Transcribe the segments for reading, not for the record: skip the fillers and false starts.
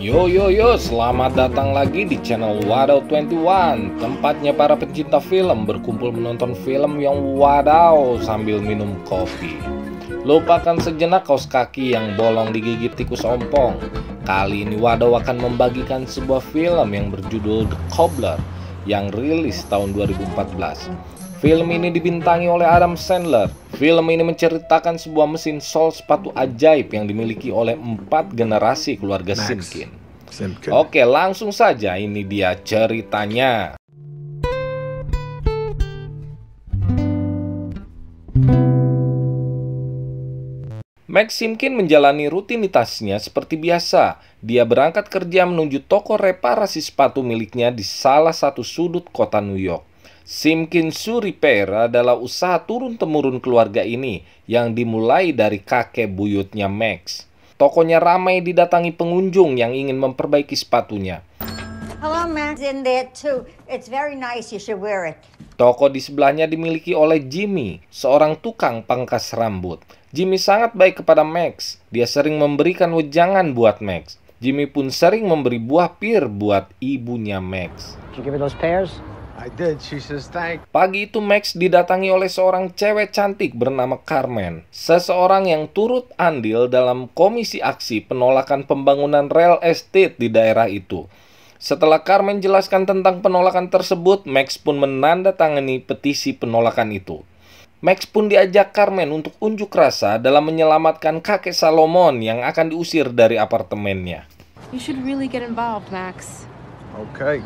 Yo, selamat datang lagi di channel Wadaw 21. Tempatnya para pencinta film berkumpul menonton film yang wadaw sambil minum kopi. Lupakan sejenak kaos kaki yang bolong digigit tikus ompong. Kali ini Wadaw akan membagikan sebuah film yang berjudul The Cobbler yang rilis tahun 2014. Film ini dibintangi oleh Adam Sandler. Film ini menceritakan sebuah mesin sol sepatu ajaib yang dimiliki oleh 4 generasi keluarga Simkin. Oke, langsung saja ini dia ceritanya. Max Simkin menjalani rutinitasnya seperti biasa. Dia berangkat kerja menuju toko reparasi sepatu miliknya di salah satu sudut kota New York. Simkin Shoe Repair adalah usaha turun-temurun keluarga ini yang dimulai dari kakek buyutnya Max. Tokonya ramai didatangi pengunjung yang ingin memperbaiki sepatunya. Hello, Max. In there too. It's very nice. You should wear it. Toko di sebelahnya dimiliki oleh Jimmy, seorang tukang pangkas rambut. Jimmy sangat baik kepada Max. Dia sering memberikan wejangan buat Max. Jimmy pun sering memberi buah pir buat ibunya Max. Did you give her those pears? I did. She says thank. Pagi itu Max didatangi oleh seorang cewek cantik bernama Carmen. Seseorang yang turut andil dalam komisi aksi penolakan pembangunan real estate di daerah itu. Setelah Carmen jelaskan tentang penolakan tersebut, Max pun menandatangani petisi penolakan itu. Max pun diajak Carmen untuk unjuk rasa dalam menyelamatkan kakek Salomon yang akan diusir dari apartemennya. You should really get involved, Max. Okay.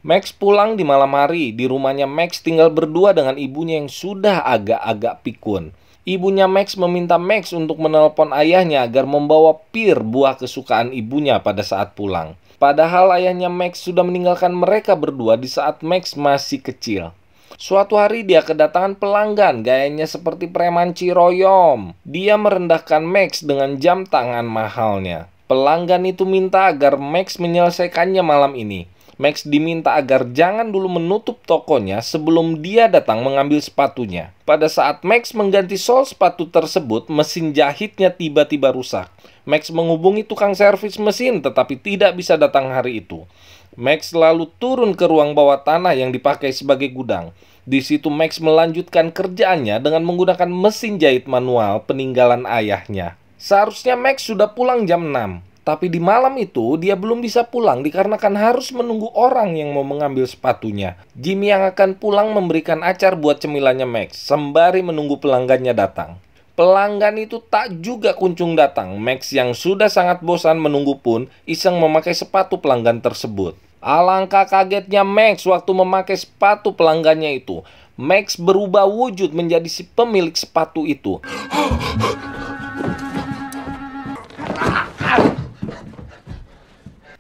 Max pulang di malam hari. Di rumahnya Max tinggal berdua dengan ibunya yang sudah agak-agak pikun. Ibunya Max meminta Max untuk menelpon ayahnya agar membawa pir buah kesukaan ibunya pada saat pulang. Padahal ayahnya Max sudah meninggalkan mereka berdua di saat Max masih kecil. Suatu hari dia kedatangan pelanggan, gayanya seperti preman Ciroyom. Dia merendahkan Max dengan jam tangan mahalnya. Pelanggan itu minta agar Max menyelesaikannya malam ini. Max diminta agar jangan dulu menutup tokonya sebelum dia datang mengambil sepatunya. Pada saat Max mengganti sol sepatu tersebut, mesin jahitnya tiba-tiba rusak. Max menghubungi tukang servis mesin tetapi tidak bisa datang hari itu. Max lalu turun ke ruang bawah tanah yang dipakai sebagai gudang. Di situ Max melanjutkan kerjaannya dengan menggunakan mesin jahit manual peninggalan ayahnya. Seharusnya Max sudah pulang jam 6. Tapi di malam itu dia belum bisa pulang dikarenakan harus menunggu orang yang mau mengambil sepatunya. Jimmy yang akan pulang memberikan acar buat cemilannya Max sembari menunggu pelanggannya datang. Pelanggan itu tak juga kunjung datang. Max yang sudah sangat bosan menunggu pun iseng memakai sepatu pelanggan tersebut. Alangkah kagetnya Max waktu memakai sepatu pelanggannya itu. Max berubah wujud menjadi si pemilik sepatu itu.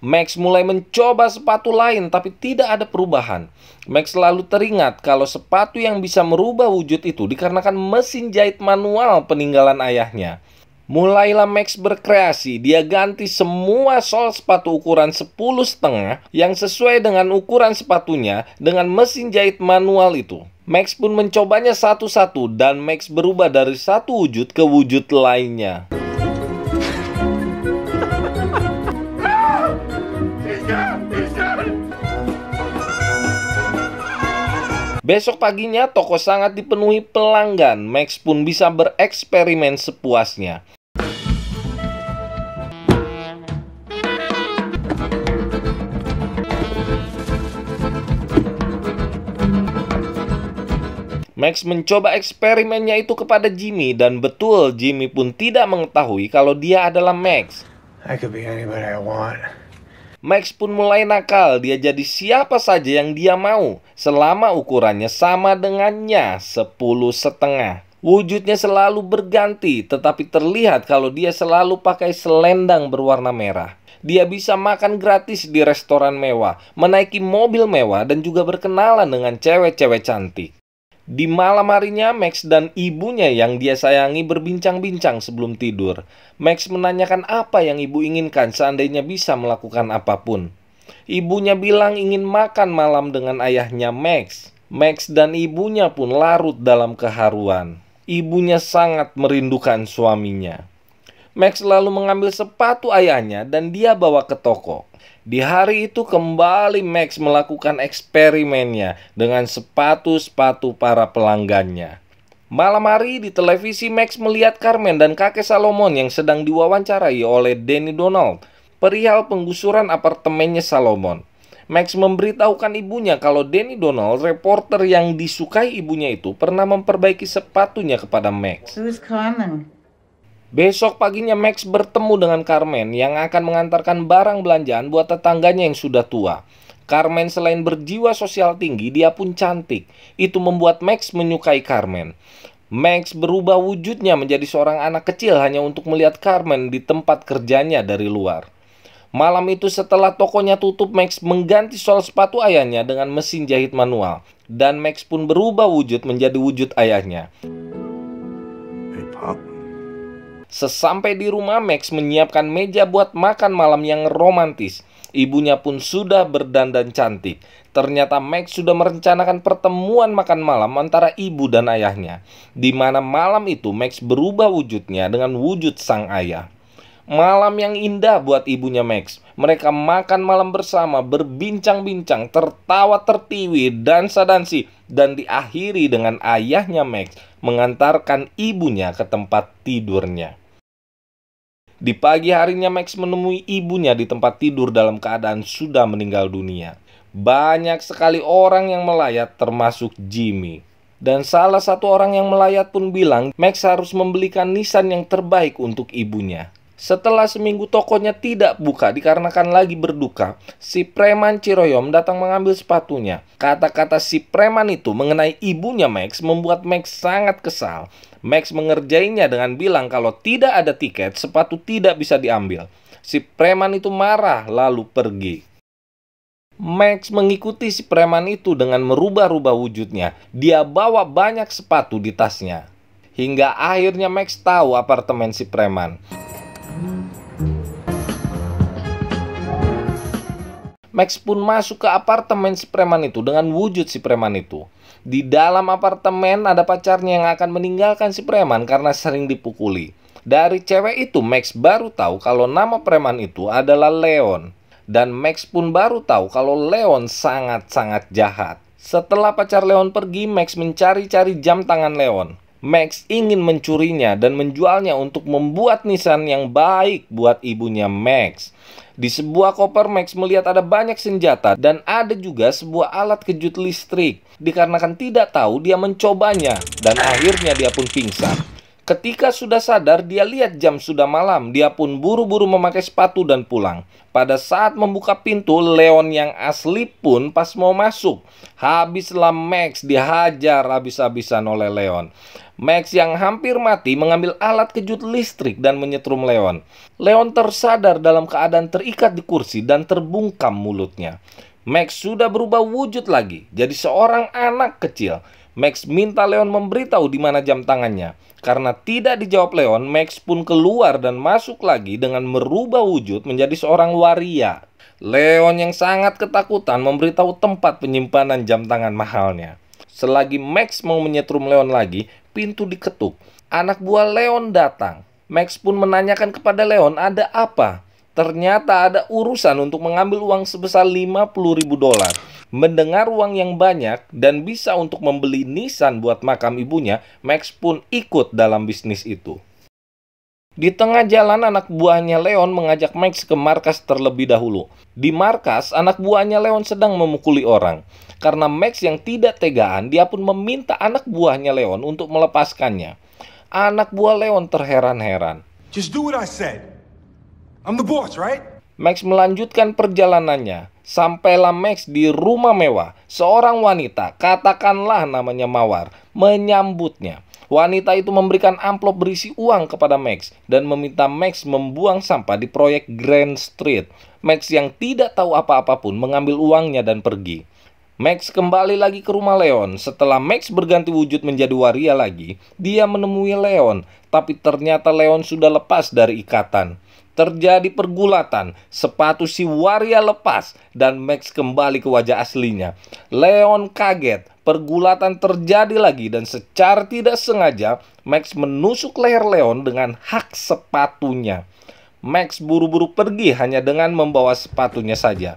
Max mulai mencoba sepatu lain tapi tidak ada perubahan. Max selalu teringat kalau sepatu yang bisa merubah wujud itu dikarenakan mesin jahit manual peninggalan ayahnya. Mulailah Max berkreasi, dia ganti semua sol sepatu ukuran 10,5 yang sesuai dengan ukuran sepatunya dengan mesin jahit manual itu. Max pun mencobanya satu-satu dan Max berubah dari satu wujud ke wujud lainnya. Besok paginya toko sangat dipenuhi pelanggan. Max pun bisa bereksperimen sepuasnya. Max mencoba eksperimennya itu kepada Jimmy dan betul Jimmy pun tidak mengetahui kalau dia adalah Max. I could be anybody I want. Max pun mulai nakal, dia jadi siapa saja yang dia mau selama ukurannya sama dengannya 10,5. Wujudnya selalu berganti tetapi terlihat kalau dia selalu pakai selendang berwarna merah. Dia bisa makan gratis di restoran mewah, menaiki mobil mewah dan juga berkenalan dengan cewek-cewek cantik. Di malam harinya, Max dan ibunya yang dia sayangi berbincang-bincang sebelum tidur. Max menanyakan apa yang ibu inginkan seandainya bisa melakukan apapun. Ibunya bilang ingin makan malam dengan ayahnya Max. Max dan ibunya pun larut dalam keharuan. Ibunya sangat merindukan suaminya. Max lalu mengambil sepatu ayahnya dan dia bawa ke toko. Di hari itu kembali Max melakukan eksperimennya dengan sepatu-sepatu para pelanggannya. Malam hari di televisi Max melihat Carmen dan kakek Salomon yang sedang diwawancarai oleh Danny Donald perihal penggusuran apartemennya Salomon. Max memberitahukan ibunya kalau Danny Donald, reporter yang disukai ibunya itu, pernah memperbaiki sepatunya kepada Max. Who's Carmen? Besok paginya Max bertemu dengan Carmen yang akan mengantarkan barang belanjaan buat tetangganya yang sudah tua. Carmen selain berjiwa sosial tinggi, dia pun cantik. Itu membuat Max menyukai Carmen. Max berubah wujudnya menjadi seorang anak kecil hanya untuk melihat Carmen di tempat kerjanya dari luar. Malam itu setelah tokonya tutup, Max mengganti sol sepatu ayahnya dengan mesin jahit manual. Dan Max pun berubah wujud menjadi wujud ayahnya. Hey, Pop. Sesampai di rumah, Max menyiapkan meja buat makan malam yang romantis. Ibunya pun sudah berdandan cantik. Ternyata Max sudah merencanakan pertemuan makan malam antara ibu dan ayahnya. Di mana malam itu Max berubah wujudnya dengan wujud sang ayah. Malam yang indah buat ibunya Max. Mereka makan malam bersama, berbincang-bincang, tertawa tertiwi, dansa-dansi, dan diakhiri dengan ayahnya Max mengantarkan ibunya ke tempat tidurnya. Di pagi harinya Max menemui ibunya di tempat tidur dalam keadaan sudah meninggal dunia. Banyak sekali orang yang melayat termasuk Jimmy. Dan salah satu orang yang melayat pun bilang Max harus membelikan nisan yang terbaik untuk ibunya. Setelah seminggu tokonya tidak buka dikarenakan lagi berduka, si preman Ciroyom datang mengambil sepatunya. Kata-kata si preman itu mengenai ibunya Max membuat Max sangat kesal. Max mengerjainya dengan bilang kalau tidak ada tiket, sepatu tidak bisa diambil. Si preman itu marah lalu pergi. Max mengikuti si preman itu dengan merubah-rubah wujudnya. Dia bawa banyak sepatu di tasnya. Hingga akhirnya Max tahu apartemen si preman. Max pun masuk ke apartemen si preman itu dengan wujud si preman itu. Di dalam apartemen ada pacarnya yang akan meninggalkan si preman karena sering dipukuli. Dari cewek itu Max baru tahu kalau nama preman itu adalah Leon. Dan Max pun baru tahu kalau Leon sangat-sangat jahat. Setelah pacar Leon pergi, Max mencari-cari jam tangan Leon. Max ingin mencurinya dan menjualnya untuk membuat nisan yang baik buat ibunya Max. Di sebuah koper Max melihat ada banyak senjata dan ada juga sebuah alat kejut listrik. Dikarenakan tidak tahu, dia mencobanya dan akhirnya dia pun pingsan. Ketika sudah sadar, dia lihat jam sudah malam. Dia pun buru-buru memakai sepatu dan pulang. Pada saat membuka pintu, Leon yang asli pun pas mau masuk. Habislah Max dihajar habis-habisan oleh Leon. Max yang hampir mati mengambil alat kejut listrik dan menyetrum Leon. Leon tersadar dalam keadaan terikat di kursi dan terbungkam mulutnya. Max sudah berubah wujud lagi, jadi seorang anak kecil. Max minta Leon memberitahu di mana jam tangannya. Karena tidak dijawab Leon, Max pun keluar dan masuk lagi dengan merubah wujud menjadi seorang waria. Leon yang sangat ketakutan memberitahu tempat penyimpanan jam tangan mahalnya. Selagi Max mau menyetrum Leon lagi, pintu diketuk. Anak buah Leon datang. Max pun menanyakan kepada Leon ada apa. Ternyata ada urusan untuk mengambil uang sebesar $50.000. Mendengar uang yang banyak dan bisa untuk membeli nisan buat makam ibunya, Max pun ikut dalam bisnis itu. Di tengah jalan, anak buahnya Leon mengajak Max ke markas terlebih dahulu. Di markas, anak buahnya Leon sedang memukuli orang. Karena Max yang tidak tegaan, dia pun meminta anak buahnya Leon untuk melepaskannya. Anak buah Leon terheran-heran. Just do what I said. I'm the boss, right? Max melanjutkan perjalanannya. Sampailah Max di rumah mewah. Seorang wanita, katakanlah namanya Mawar, menyambutnya. Wanita itu memberikan amplop berisi uang kepada Max dan meminta Max membuang sampah di proyek Grand Street. Max yang tidak tahu apa-apa pun mengambil uangnya dan pergi. Max kembali lagi ke rumah Leon. Setelah Max berganti wujud menjadi waria lagi, dia menemui Leon. Tapi ternyata Leon sudah lepas dari ikatan. Terjadi pergulatan, sepatu si waria lepas dan Max kembali ke wajah aslinya. Leon kaget, Pergulatan terjadi lagi dan secara tidak sengaja Max menusuk leher Leon dengan hak sepatunya. Max buru-buru pergi hanya dengan membawa sepatunya saja.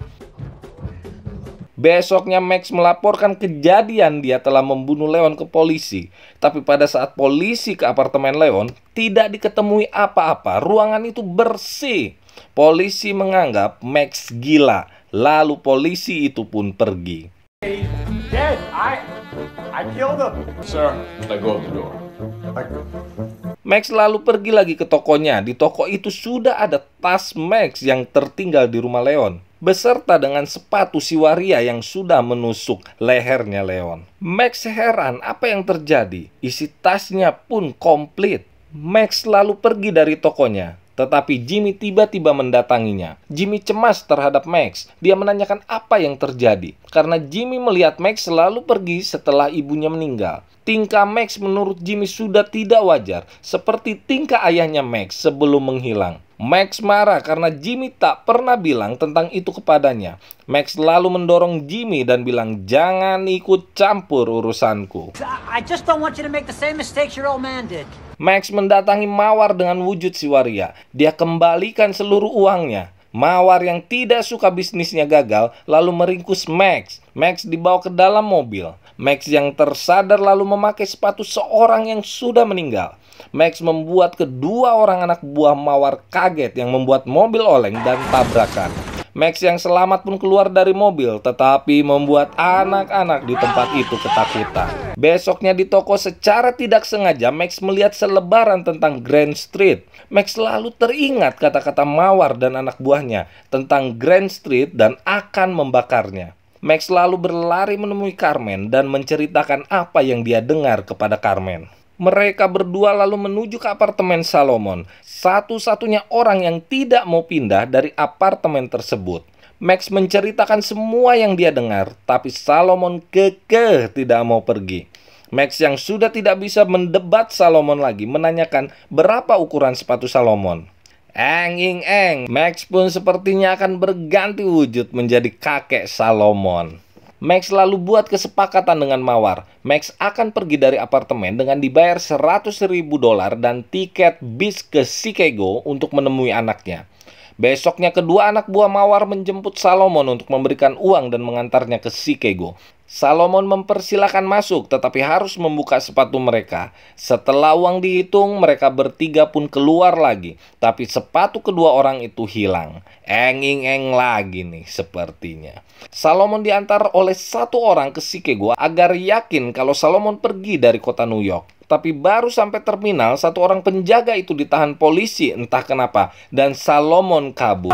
Besoknya Max melaporkan kejadian dia telah membunuh Leon ke polisi. Tapi pada saat polisi ke apartemen Leon, tidak diketemui apa-apa. Ruangan itu bersih. Polisi menganggap Max gila. Lalu polisi itu pun pergi. Dead. I killed him. Sir, let go of the door. Max lalu pergi lagi ke tokonya. Di toko itu sudah ada tas Max yang tertinggal di rumah Leon, beserta dengan sepatu si waria yang sudah menusuk lehernya Leon. Max heran apa yang terjadi. Isi tasnya pun komplit. Max lalu pergi dari tokonya. Tetapi Jimmy tiba-tiba mendatanginya. Jimmy cemas terhadap Max. Dia menanyakan apa yang terjadi. Karena Jimmy melihat Max selalu pergi setelah ibunya meninggal. Tingkah Max menurut Jimmy sudah tidak wajar. Seperti tingkah ayahnya Max sebelum menghilang. Max marah karena Jimmy tak pernah bilang tentang itu kepadanya. Max lalu mendorong Jimmy dan bilang, "Jangan ikut campur urusanku." I just don't want you to make the same mistakes your old man did. Max mendatangi Mawar dengan wujud si waria. Dia kembalikan seluruh uangnya. Mawar yang tidak suka bisnisnya gagal lalu meringkus Max. Max dibawa ke dalam mobil. Max yang tersadar lalu memakai sepatu seorang yang sudah meninggal. Max membuat kedua orang anak buah Mawar kaget yang membuat mobil oleng dan tabrakan. Max yang selamat pun keluar dari mobil, tetapi membuat anak-anak di tempat itu ketakutan. Besoknya di toko secara tidak sengaja Max melihat selebaran tentang Grand Street. Max lalu teringat kata-kata Mawar dan anak buahnya tentang Grand Street dan akan membakarnya. Max lalu berlari menemui Carmen dan menceritakan apa yang dia dengar kepada Carmen. Mereka berdua lalu menuju ke apartemen Salomon, satu-satunya orang yang tidak mau pindah dari apartemen tersebut. Max menceritakan semua yang dia dengar, tapi Salomon kekeh tidak mau pergi. Max yang sudah tidak bisa mendebat Salomon lagi menanyakan berapa ukuran sepatu Salomon. Eng, Max pun sepertinya akan berganti wujud menjadi kakek Salomon. Max lalu buat kesepakatan dengan Mawar. Max akan pergi dari apartemen dengan dibayar $100.000 dan tiket bis ke Chicago untuk menemui anaknya. Besoknya kedua anak buah Mawar menjemput Salomon untuk memberikan uang dan mengantarnya ke Chicago. Salomon mempersilahkan masuk tetapi harus membuka sepatu mereka. Setelah uang dihitung, mereka bertiga pun keluar lagi. Tapi sepatu kedua orang itu hilang. Eng lagi nih sepertinya. Salomon diantar oleh satu orang ke Chicago agar yakin kalau Salomon pergi dari kota New York. Tapi baru sampai terminal, satu orang penjaga itu ditahan polisi entah kenapa. Dan Salomon kabur.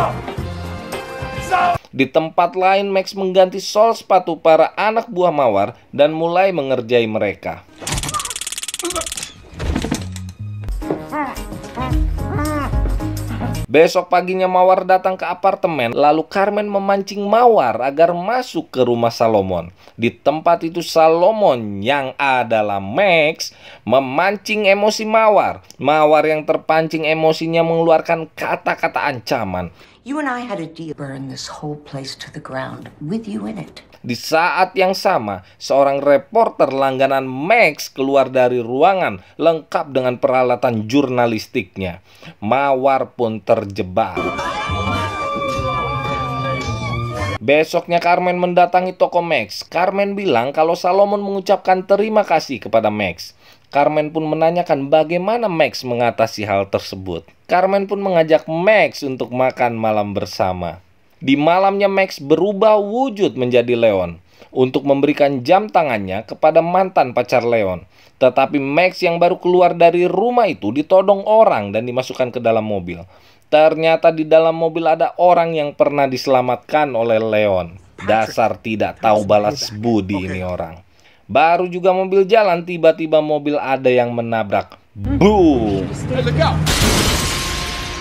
Di tempat lain, Max mengganti sol sepatu para anak buah Mawar dan mulai mengerjai mereka. Besok paginya Mawar datang ke apartemen, lalu Carmen memancing Mawar agar masuk ke rumah Salomon. Di tempat itu Salomon yang adalah Max memancing emosi Mawar. Mawar yang terpancing emosinya mengeluarkan kata-kata ancaman. You and I had a deal. Burn this whole place to the ground with you in it. Di saat yang sama, seorang reporter langganan Max keluar dari ruangan lengkap dengan peralatan jurnalistiknya. Mawar pun terjebak. Besoknya Carmen mendatangi toko Max. Carmen bilang kalau Salomon mengucapkan terima kasih kepada Max. Carmen pun menanyakan bagaimana Max mengatasi hal tersebut. Carmen pun mengajak Max untuk makan malam bersama. Di malamnya Max berubah wujud menjadi Leon untuk memberikan jam tangannya kepada mantan pacar Leon. Tetapi Max yang baru keluar dari rumah itu ditodong orang dan dimasukkan ke dalam mobil. Ternyata di dalam mobil ada orang yang pernah diselamatkan oleh Leon. Dasar tidak tahu balas budi ini orang. Baru juga mobil jalan, tiba-tiba mobil ada yang menabrak. Boom!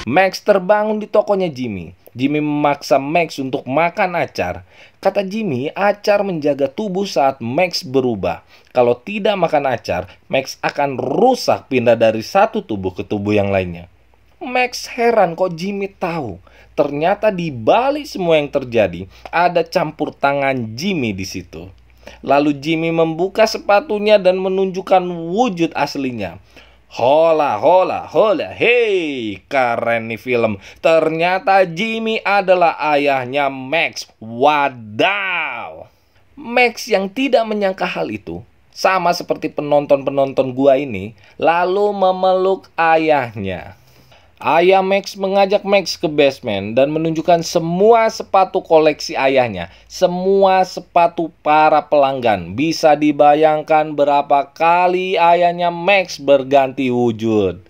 Max terbangun di tokonya Jimmy. Jimmy memaksa Max untuk makan acar. Kata Jimmy, acar menjaga tubuh saat Max berubah. Kalau tidak makan acar, Max akan rusak pindah dari satu tubuh ke tubuh yang lainnya. Max heran kok Jimmy tahu. Ternyata di balik semua yang terjadi, ada campur tangan Jimmy di situ. Lalu Jimmy membuka sepatunya dan menunjukkan wujud aslinya. Hola, hola, hola, hei, keren nih film. Ternyata Jimmy adalah ayahnya Max. Wadaw. Max yang tidak menyangka hal itu, sama seperti penonton-penonton gua ini, lalu memeluk ayahnya. Ayah Max mengajak Max ke basement dan menunjukkan semua sepatu koleksi ayahnya. Semua sepatu para pelanggan. Bisa dibayangkan berapa kali ayahnya Max berganti wujud.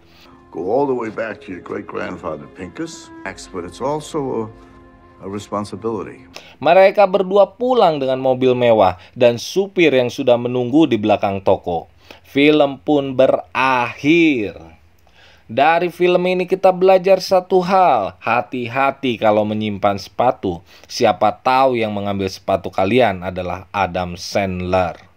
Go all the way back to your great-grandfather Pincus, but it's also a responsibility. Mereka berdua pulang dengan mobil mewah dan supir yang sudah menunggu di belakang toko. Film pun berakhir. Dari film ini kita belajar satu hal, hati-hati kalau menyimpan sepatu. Siapa tahu yang mengambil sepatu kalian adalah Adam Sandler.